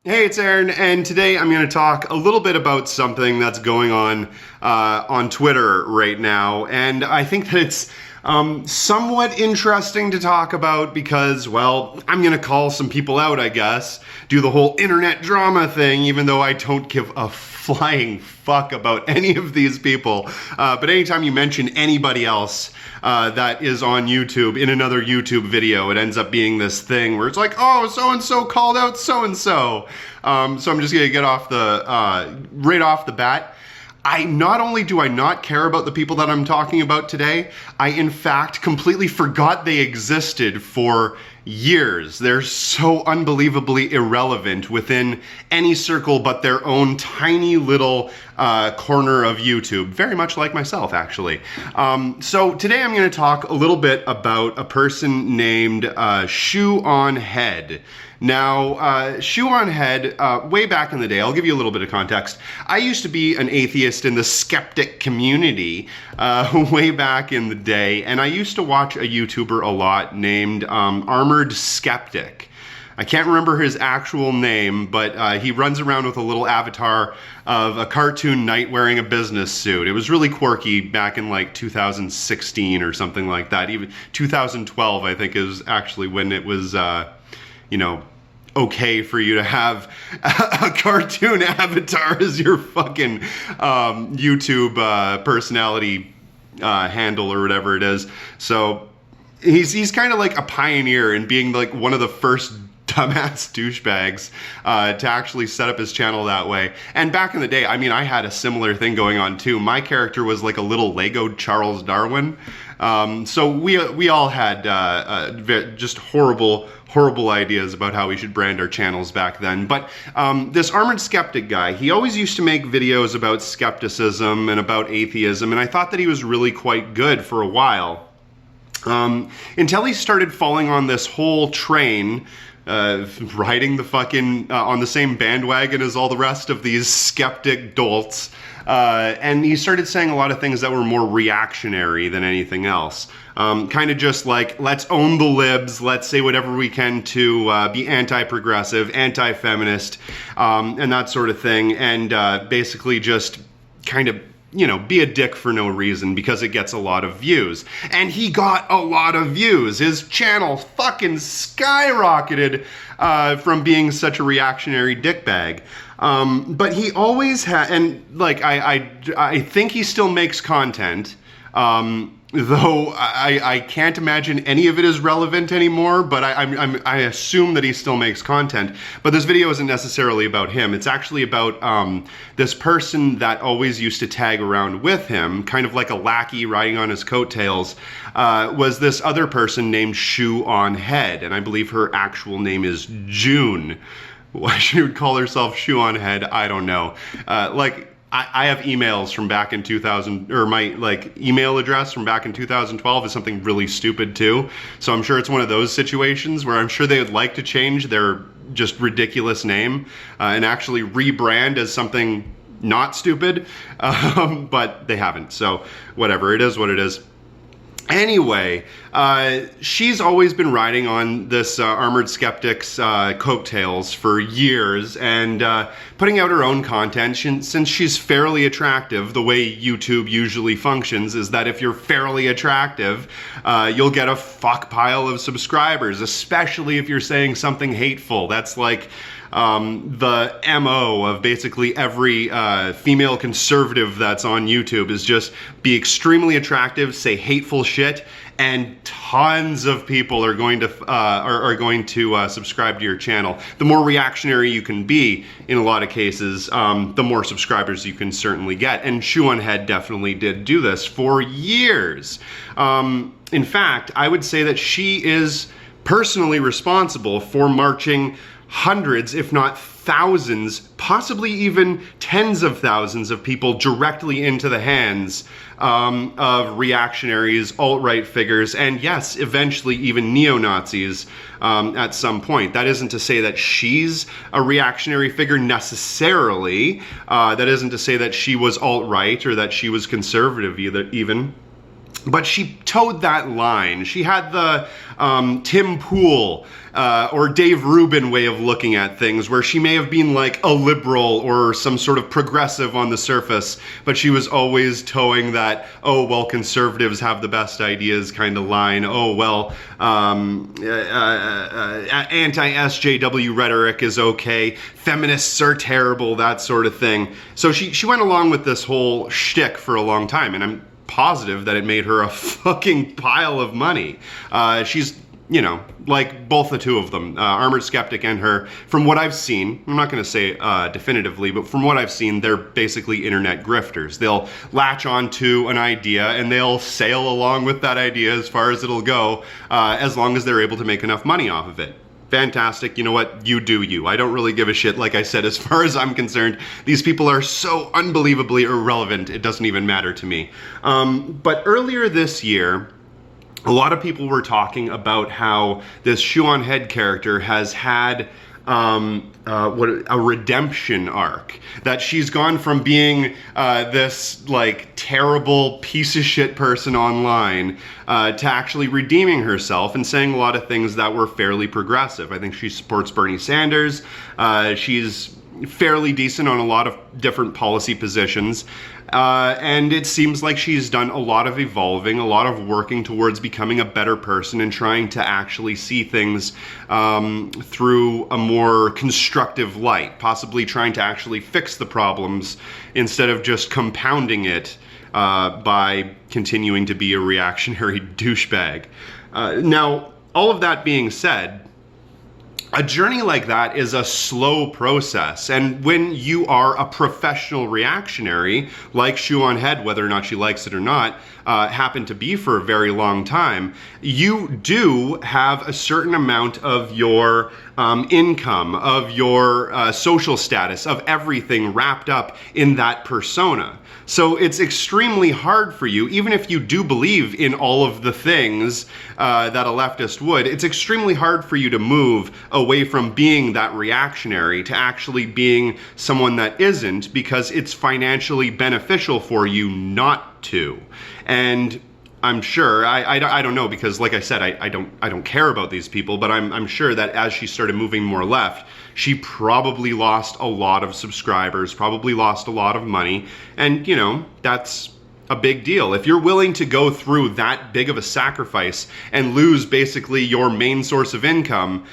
Hey, it's Aaron, and today I'm going to talk a little bit about something that's going on Twitter right now, and I think that it's somewhat interesting to talk about because, well, I'm going to call some people out, I guess, do the whole internet drama thing, even though I don't give a flying fuck about any of these people. But anytime you mention anybody else that is on YouTube in another YouTube video, it ends up being this thing where it's like, oh, so-and-so called out so-and-so. So I'm just gonna get off the, right off the bat. Not only do I not care about the people that I'm talking about today, I in fact completely forgot they existed for years. They're so unbelievably irrelevant within any circle but their own tiny little corner of YouTube. Very much like myself, actually. So today I'm going to talk a little bit about a person named Shoe on Head. Now, Shoe on Head, way back in the day, I'll give you a little bit of context. I used to be an atheist in the Skeptic community way back in the day, and I used to watch a YouTuber a lot named Armored Skeptic. I can't remember his actual name, but he runs around with a little avatar of a cartoon knight wearing a business suit. It was really quirky back in like 2016 or something like that. Even 2012, I think, is actually when it was, you know, okay for you to have a cartoon avatar as your fucking YouTube personality handle or whatever it is. So he's kind of like a pioneer in being like one of the first dumbass douchebags to actually set up his channel that way. And back in the day, I mean, I had a similar thing going on too. My character was like a little Lego Charles Darwin. So we all had just horrible ideas about how we should brand our channels back then. But this Armored Skeptic guy, he always used to make videos about skepticism and about atheism, and I thought that he was really quite good for a while. Until he started falling on this whole train, riding the fucking, on the same bandwagon as all the rest of these skeptic dolts. And he started saying a lot of things that were more reactionary than anything else. Kind of just like, let's own the libs, let's say whatever we can to be anti-progressive, anti-feminist, and that sort of thing. And basically just kind of, you know, be a dick for no reason because it gets a lot of views. And he got a lot of views. His channel fucking skyrocketed from being such a reactionary dickbag. But he always had, and like I think he still makes content, though I can't imagine any of it is relevant anymore, but I assume that he still makes content. But this video isn't necessarily about him. It's actually about this person that always used to tag around with him, kind of like a lackey riding on his coattails, was this other person named Shoe on Head, and I believe her actual name is June. Why she would call herself Shoe on Head, I don't know. I have emails from back in 2000, or my like email address from back in 2012 is something really stupid too. So I'm sure it's one of those situations where I'm sure they would like to change their just ridiculous name and actually rebrand as something not stupid, but they haven't. So whatever, it is what it is. Anyway, she's always been riding on this Armored Skeptic's coattails for years and putting out her own content. Since she's fairly attractive, the way YouTube usually functions is that if you're fairly attractive, you'll get a fuck pile of subscribers, especially if you're saying something hateful. That's like the MO of basically every female conservative that's on YouTube is just be extremely attractive, say hateful shit, and tons of people are going to subscribe to your channel. The more reactionary you can be, in a lot of cases, the more subscribers you can certainly get. And Shoe on Head definitely did do this for years. In fact, I would say that she is personally responsible for marching hundreds, if not thousands, possibly even tens of thousands of people directly into the hands of reactionaries, alt-right figures, and yes, eventually even neo-Nazis at some point. That isn't to say that she's a reactionary figure necessarily. That isn't to say that she was alt-right or that she was conservative either, even. But she towed that line. She had the Tim Pool or Dave Rubin way of looking at things, where she may have been like a liberal or some sort of progressive on the surface, but she was always towing that, oh, well, conservatives have the best ideas kind of line. Oh, well, anti-SJW rhetoric is okay. Feminists are terrible, that sort of thing. So she went along with this whole shtick for a long time, and I'm positive that it made her a fucking pile of money. She's, you know, like both the two of them, Armored Skeptic and her, from what I've seen, I'm not going to say definitively, but from what I've seen, they're basically internet grifters. They'll latch onto an idea and they'll sail along with that idea as far as it'll go, as long as they're able to make enough money off of it. Fantastic. You know what? You do you. I don't really give a shit. Like I said, as far as I'm concerned, these people are so unbelievably irrelevant, it doesn't even matter to me. But earlier this year, a lot of people were talking about how this Shoe on Head character has had a redemption arc, that she's gone from being this like terrible piece of shit person online to actually redeeming herself and saying a lot of things that were fairly progressive. I think she supports Bernie Sanders. She's fairly decent on a lot of different policy positions. And it seems like she's done a lot of evolving, a lot of working towards becoming a better person and trying to actually see things through a more constructive light, possibly trying to actually fix the problems instead of just compounding it by continuing to be a reactionary douchebag. Now, all of that being said, a journey like that is a slow process, and when you are a professional reactionary, like Shoe on Head, whether or not she likes it or not, happened to be for a very long time, you do have a certain amount of your income, of your social status, of everything wrapped up in that persona. So it's extremely hard for you, even if you do believe in all of the things that a leftist would, it's extremely hard for you to move away from being that reactionary to actually being someone that isn't, because it's financially beneficial for you not to. And I'm sure, I don't know, because like I said, I don't care about these people, but I'm sure that as she started moving more left, she probably lost a lot of subscribers, probably lost a lot of money, and you know, that's a big deal. If you're willing to go through that big of a sacrifice and lose basically your main source of income,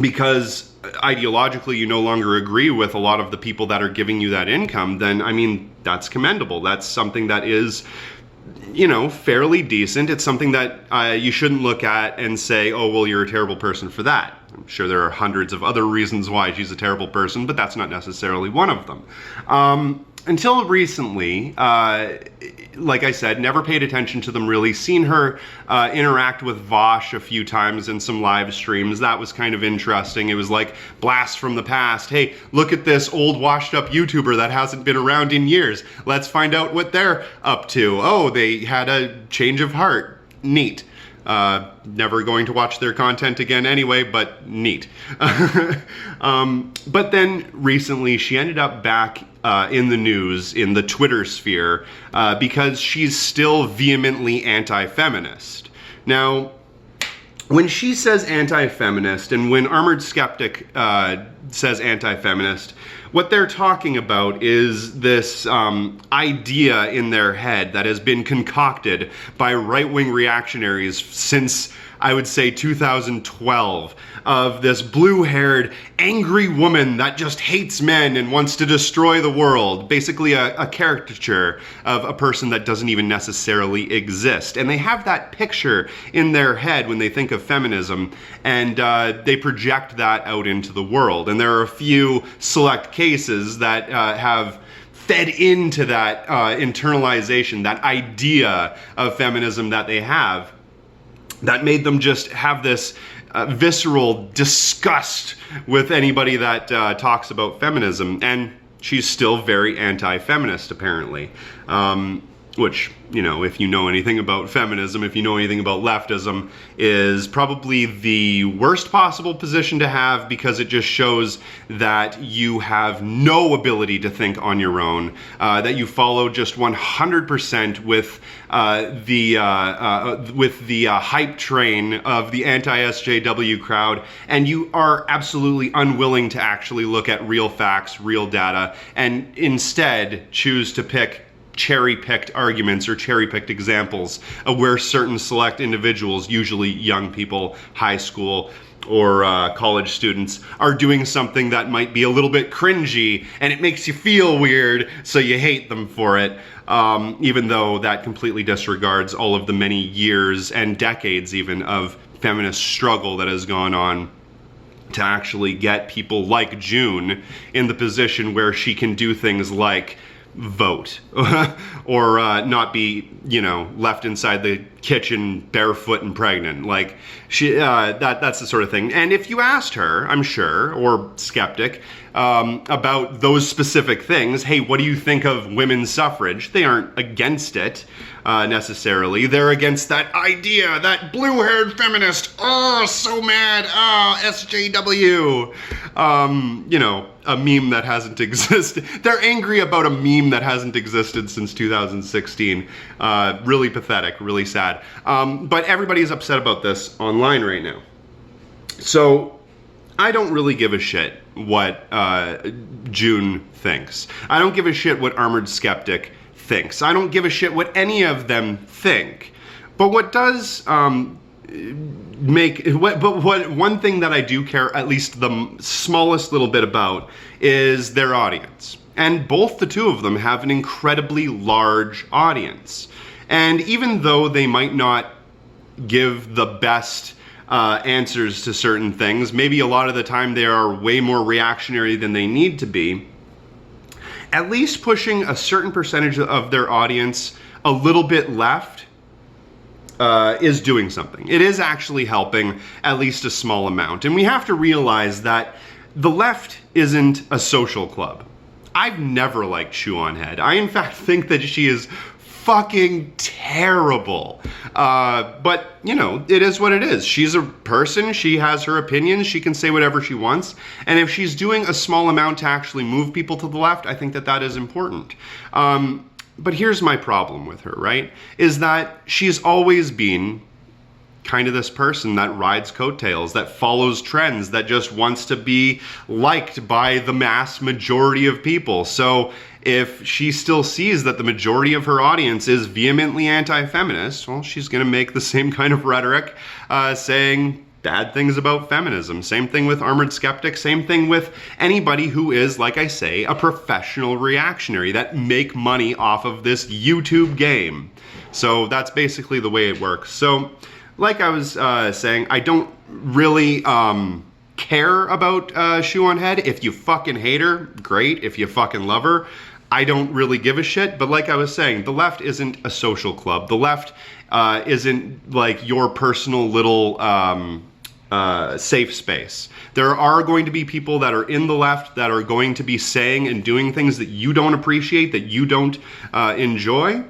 because ideologically you no longer agree with a lot of the people that are giving you that income, then I mean, that's commendable. That's something that is, you know, fairly decent. It's something that you shouldn't look at and say, oh, well, you're a terrible person for that. I'm sure there are hundreds of other reasons why she's a terrible person, but that's not necessarily one of them. Until recently, like I said, never paid attention to them really. Seen her interact with Vosh a few times in some live streams. That was kind of interesting. It was like blast from the past. Hey, look at this old washed up YouTuber that hasn't been around in years. Let's find out what they're up to. Oh, they had a change of heart. Neat. Never going to watch their content again anyway, but neat. But then recently she ended up back in the news, in the Twitter sphere, because she's still vehemently anti-feminist. Now, when she says anti-feminist, and when Armored Skeptic says anti-feminist, what they're talking about is this idea in their head that has been concocted by right-wing reactionaries since, I would say, 2012, of this blue-haired, angry woman that just hates men and wants to destroy the world. Basically a caricature of a person that doesn't even necessarily exist. And they have that picture in their head when they think of feminism, and they project that out into the world. And there are a few select cases that have fed into that internalization, that idea of feminism that they have, that made them just have this visceral disgust with anybody that talks about feminism. And she's still very anti-feminist, apparently. which, you know, if you know anything about feminism, if you know anything about leftism, is probably the worst possible position to have, because it just shows that you have no ability to think on your own, that you follow just 100% with the hype train of the anti-SJW crowd, and you are absolutely unwilling to actually look at real facts, real data, and instead choose to pick cherry-picked arguments or cherry-picked examples of where certain select individuals, usually young people, high school or college students, are doing something that might be a little bit cringy, and it makes you feel weird, so you hate them for it, even though that completely disregards all of the many years and decades even of feminist struggle that has gone on to actually get people like June in the position where she can do things like vote or not be, you know, left inside the kitchen barefoot and pregnant. Like, she that's the sort of thing. And if you asked her, I'm sure, or Skeptic, about those specific things, hey, what do you think of women's suffrage? They aren't against it necessarily. They're against that idea, that blue-haired feminist. Oh, so mad. Oh, SJW. You know, a meme that hasn't existed. They're angry about a meme that hasn't existed since 2016. Really pathetic, really sad. But everybody's upset about this online right now. So I don't really give a shit what June thinks. I don't give a shit what Armored Skeptic thinks. I don't give a shit what any of them think. But what does one thing that I do care at least the smallest little bit about is their audience. And both the two of them have an incredibly large audience. And even though they might not give the best answers to certain things, maybe a lot of the time they are way more reactionary than they need to be, at least pushing a certain percentage of their audience a little bit left is doing something. It is actually helping at least a small amount. And we have to realize that the left isn't a social club. I've never liked Chew on Head. I in fact think that she is fucking terrible. But, you know, it is what it is. She's a person, she has her opinions, she can say whatever she wants, and if she's doing a small amount to actually move people to the left, I think that that is important. But here's my problem with her, right? Is that she's always been kind of this person that rides coattails, that follows trends, that just wants to be liked by the mass majority of people. So if she still sees that the majority of her audience is vehemently anti-feminist, well, she's going to make the same kind of rhetoric saying bad things about feminism. Same thing with Armored Skeptic, same thing with anybody who is, like I say, a professional reactionary that make money off of this YouTube game. So that's basically the way it works. So like I was saying, I don't really care about Shoe on Head. If you fucking hate her, great. If you fucking love her, I don't really give a shit. But like I was saying, the left isn't a social club. The left isn't like your personal little safe space. There are going to be people that are in the left that are going to be saying and doing things that you don't appreciate, that you don't enjoy.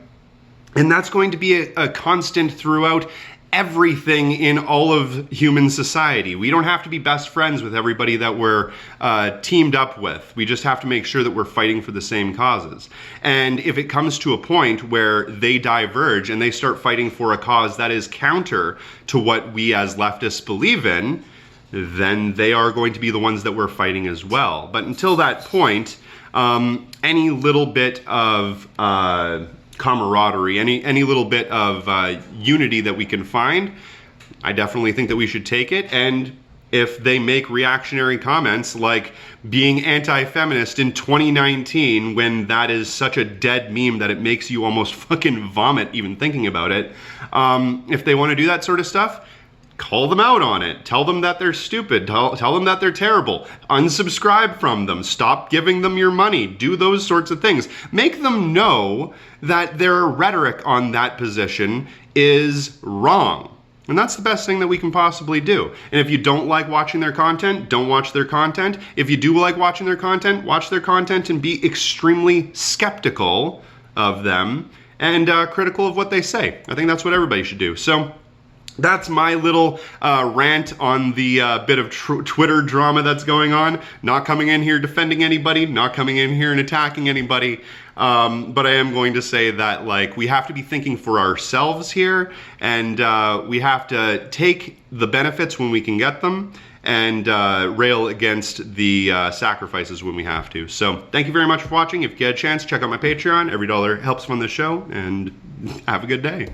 And that's going to be a constant throughout everything in all of human society. We don't have to be best friends with everybody that we're teamed up with. We just have to make sure that we're fighting for the same causes. And if it comes to a point where they diverge and they start fighting for a cause that is counter to what we as leftists believe in, then they are going to be the ones that we're fighting as well. But until that point, any little bit of camaraderie, any little bit of unity that we can find, I definitely think that we should take it. And if they make reactionary comments like being anti-feminist in 2019, when that is such a dead meme that it makes you almost fucking vomit even thinking about it, if they want to do that sort of stuff, call them out on it. Tell them that they're stupid. Tell them that they're terrible. Unsubscribe from them. Stop giving them your money. Do those sorts of things. Make them know that their rhetoric on that position is wrong. And that's the best thing that we can possibly do. And if you don't like watching their content, don't watch their content. If you do like watching their content, watch their content and be extremely skeptical of them. and critical of what they say. I think that's what everybody should do. So that's my little rant on the bit of Twitter drama that's going on. Not coming in here defending anybody, not coming in here and attacking anybody. But I am going to say that, like, we have to be thinking for ourselves here, and we have to take the benefits when we can get them, and rail against the sacrifices when we have to. So thank you very much for watching. If you get a chance, check out my Patreon. Every dollar helps fund the show, and have a good day.